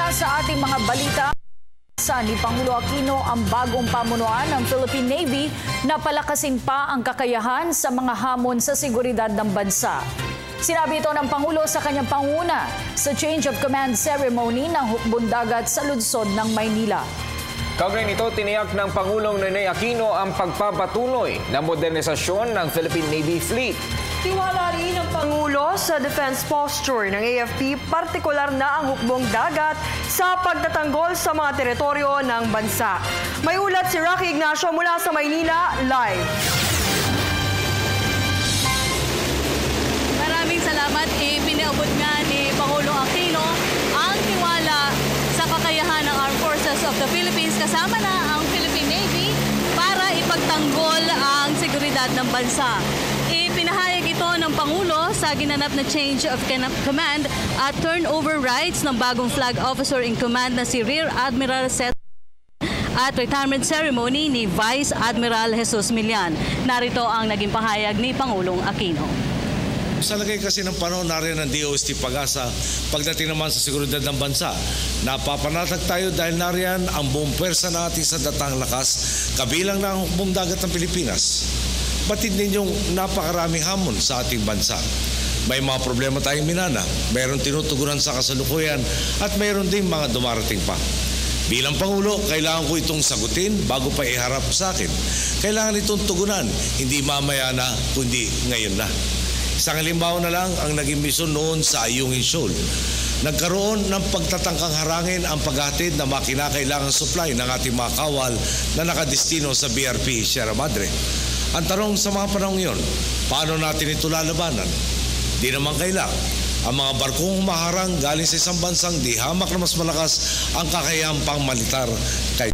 Una sa ating mga balita, ni Pangulo Aquino ang bagong pamunuan ng Philippine Navy na palakasin pa ang kakayahan sa mga hamon sa seguridad ng bansa. Sinabi ito ng Pangulo sa kanyang panguna sa Change of Command Ceremony ng Hukbong-Dagat sa lungsod ng Maynila. Kaugnay nito, tiniyak ng Pangulong Ninoy Aquino ang pagpapatuloy ng modernisasyon ng Philippine Navy Fleet. Tiwala rin ng Pangulo sa defense posture ng AFP, partikular na ang hukbong-dagat sa pagtatanggol sa mga teritoryo ng bansa. May ulat si Rocky Ignacio mula sa Maynila, live. Maraming salamat. Ipinaabot nga ni Pangulo Aquino ang tiwala sa kakayahan ng Armed Forces of the Philippines kasama na ang Philippine Navy para ipagtanggol ang seguridad ng bansa. Ipinahayag ito ng Pangulo sa ginanap na Change of Command at turnover rights ng bagong flag officer in command na si Rear Admiral Cesar at retirement ceremony ni Vice Admiral Jesus Millan. Narito ang naging pahayag ni Pangulong Aquino. Sa lagay kasi ng panahon, nariyan ang DOST Pag-asa pagdating naman sa seguridad ng bansa. Napapanatag tayo dahil nariyan ang buong pwersa ng ating sandatang lakas, kabilang na ang hukbong-dagat ng Pilipinas. Batid ninyong napakaraming hamon sa ating bansa. May mga problema tayong minana, mayroon tinutugunan sa kasalukuyan at mayroon din mga dumarating pa. Bilang Pangulo, kailangan ko itong sagutin bago pa iharap sa akin. Kailangan itong tugunan, hindi mamaya na, kundi ngayon na. Isang halimbawa na lang ang naging misyon noon sa Ayungin Shoal. Nagkaroon ng pagtatangkang harangin ang paghatid na makinakailangang supply ng ating mga kawal na nakadestino sa BRP Sierra Madre. Ang tanong sa mga panahong yon, paano natin ito lalabanan? Di naman kailangan. Ang mga barkong humaharang galing sa isang bansang di hamak na mas malakas ang kakayahang pangmilitar kay.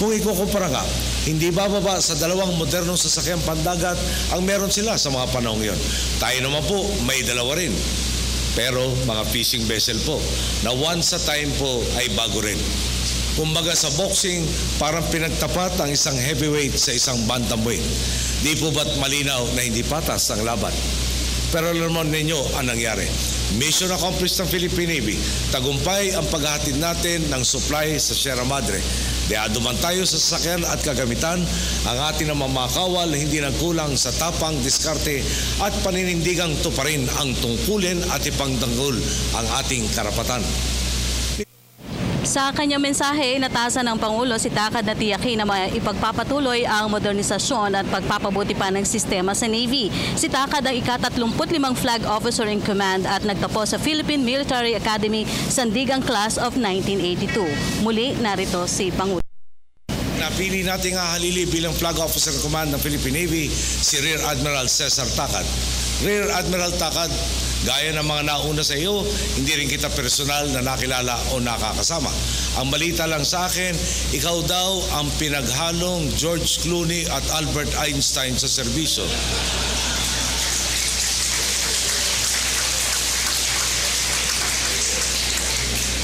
Kung ikukumpara nga, hindi bababa sa dalawang modernong sasakyang pandagat ang meron sila sa mga panahong yon. Tayo naman po, may dalawa rin. Pero mga fishing vessel po, na once a time po ay bago rin. Kumbaga sa boxing, parang pinagtapat ang isang heavyweight sa isang bantamweight. Di po ba't malinaw na hindi patas ang laban? Pero alam ninyo ang nangyari. Mission accomplished ng Philippine Navy. Tagumpay ang paghahatid natin ng supply sa Sierra Madre. Deado man tayo sa sasakyan at kagamitan, ang ating mga makawal hindi nagkulang sa tapang, diskarte at paninindigang tuparin ang tungkulin at ipangtanggol ang ating karapatan. Sa kanyang mensahe, natasan ng Pangulo si Takad na tiyakin na ipagpapatuloy ang modernisasyon at pagpapabuti pa ng sistema sa Navy. Si Takad ang ika-35 Flag Officer in Command at nagtapos sa Philippine Military Academy Sandigan Class of 1982. Muli, narito si Pangulo. Napili nating hahalili bilang Flag Officer in Command ng Philippine Navy si Rear Admiral Cesar Takad. Rear Admiral Takad, gaya ng mga nauna sa iyo, hindi rin kita personal na nakilala o nakakasama. Ang balita lang sa akin, ikaw daw ang pinaghalong George Clooney at Albert Einstein sa serbisyo.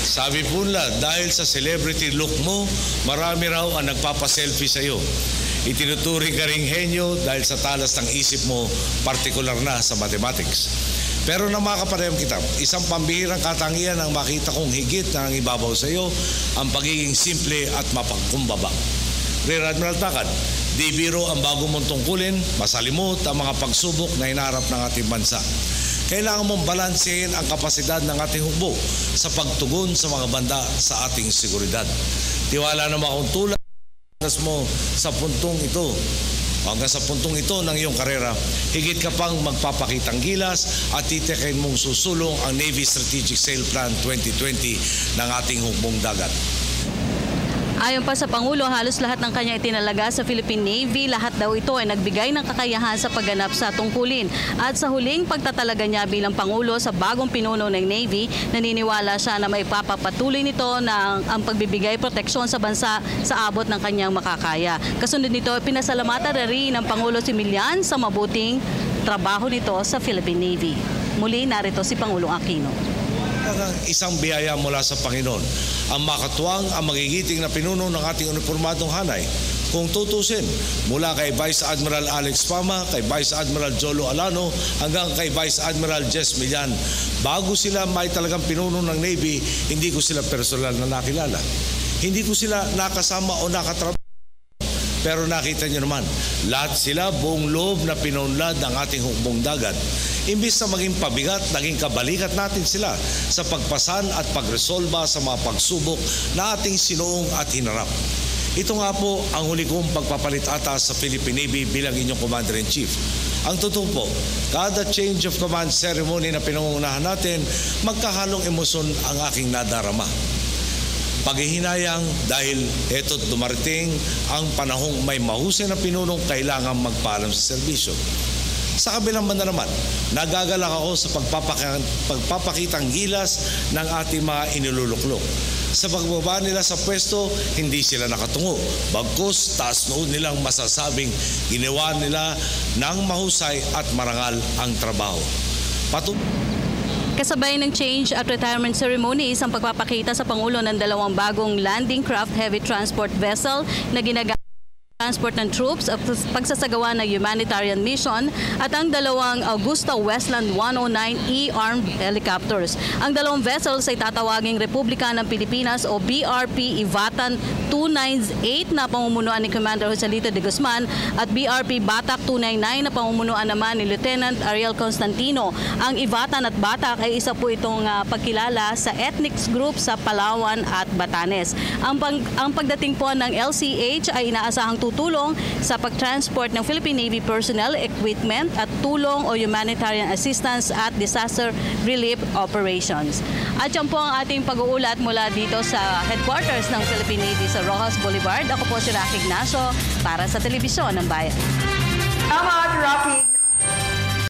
Sabi po nila, dahil sa celebrity look mo, marami raw ang nagpapaselfie sa iyo. Itinuturing ka ring henyo dahil sa talas ng isip mo, partikular na sa mathematics. Pero na makapareham kita, isang pambihirang katangian ang makita kong higit na ang ibabaw sa iyo, ang pagiging simple at mapagkumbaba. Rear Admiral Takad, di biro ang bago mong tungkulin, masalimot ang mga pagsubok na hinaharap ng ating bansa. Kailangan mong balansehin ang kapasidad ng ating hukbo sa pagtugon sa mga banda sa ating seguridad. Tiwala naman akong tulad mo sa puntong ito. Hanggang sa puntong ito ng iyong karera, higit ka pang magpapakitang gilas at titiyakin mong susulong ang Navy Strategic Sail Plan 2020 ng ating hukbong-dagat. Ayon pa sa Pangulo, halos lahat ng kanya itinalaga sa Philippine Navy. Lahat daw ito ay nagbigay ng kakayahan sa pagganap sa tungkulin. At sa huling pagtatalaga niya bilang Pangulo sa bagong pinuno ng Navy, naniniwala siya na maipapatuloy nito na ang pagbibigay proteksyon sa bansa sa abot ng kanyang makakaya. Kasunod nito, pinasalamatan rin ng Pangulo si Millan sa mabuting trabaho nito sa Philippine Navy. Muli, narito si Pangulong Aquino. isang biyaya mula sa Panginoon. Ang makatuwang, ang magigiting na pinuno ng ating uniformadong hanay. Kung tutusin, mula kay Vice Admiral Alex Pama, kay Vice Admiral Jolo Alano, hanggang kay Vice Admiral Jess Millan, bago sila may talagang pinuno ng Navy, hindi ko sila personal na nakilala. Hindi ko sila nakasama o nakatrabaho. Pero nakita niyo naman, lahat sila buong loob na pinunlad ng ating hukbong dagat. Imbis na maging pabigat, naging kabalikat natin sila sa pagpasan at pagresolba sa mga pagsubok na ating sinuong at hinarap. Ito nga po ang huli kong pagpapalit ata sa Philippine Navy bilang inyong Commander-in-Chief. Ang totoo po, kada change of command ceremony na pinangungunahan natin, magkahalong emosyon ang aking nadarama. Paghihinayang dahil eto't dumarating ang panahong may mahusay na pinunong kailangan magpaalam sa serbisyo. Sa kabilang banda naman, nagagalak ako sa pagpapakitang gilas ng ating mga iniluluklok. Sa pagbaba nila sa pwesto, hindi sila nakatungo. Bagkus, taas noon nilang masasabing ginawa nila ng mahusay at marangal ang trabaho. Kasabay ng change at retirement ceremonies ang pagpapakita sa Pangulo ng dalawang bagong landing craft heavy transport vessel na ginagamit transport ng troops at pagsasagawa ng humanitarian mission at ang dalawang Augusta Westland 109E armed helicopters. Ang dalawang vessels ay tatawaging Republika ng Pilipinas o BRP Ivatan 298 na pamumunuan ni Commander Joselito de Guzman at BRP Batak 299 na pamumunuan naman ni Lieutenant Ariel Constantino. Ang Ivatan at Batak ay isa po itong pagkilala sa ethnic group sa Palawan at Batanes. Ang pagdating po ng LCH ay inaasahang tutulong sa pagtransport ng Philippine Navy personnel, equipment at tulong o humanitarian assistance at disaster relief operations. At yan po ang ating pag-uulat mula dito sa headquarters ng Philippine Navy sa Rojas Boulevard. Ako po si Rocky Ignacio para sa Telebisyon ng Bayan. Salamat, Rocky.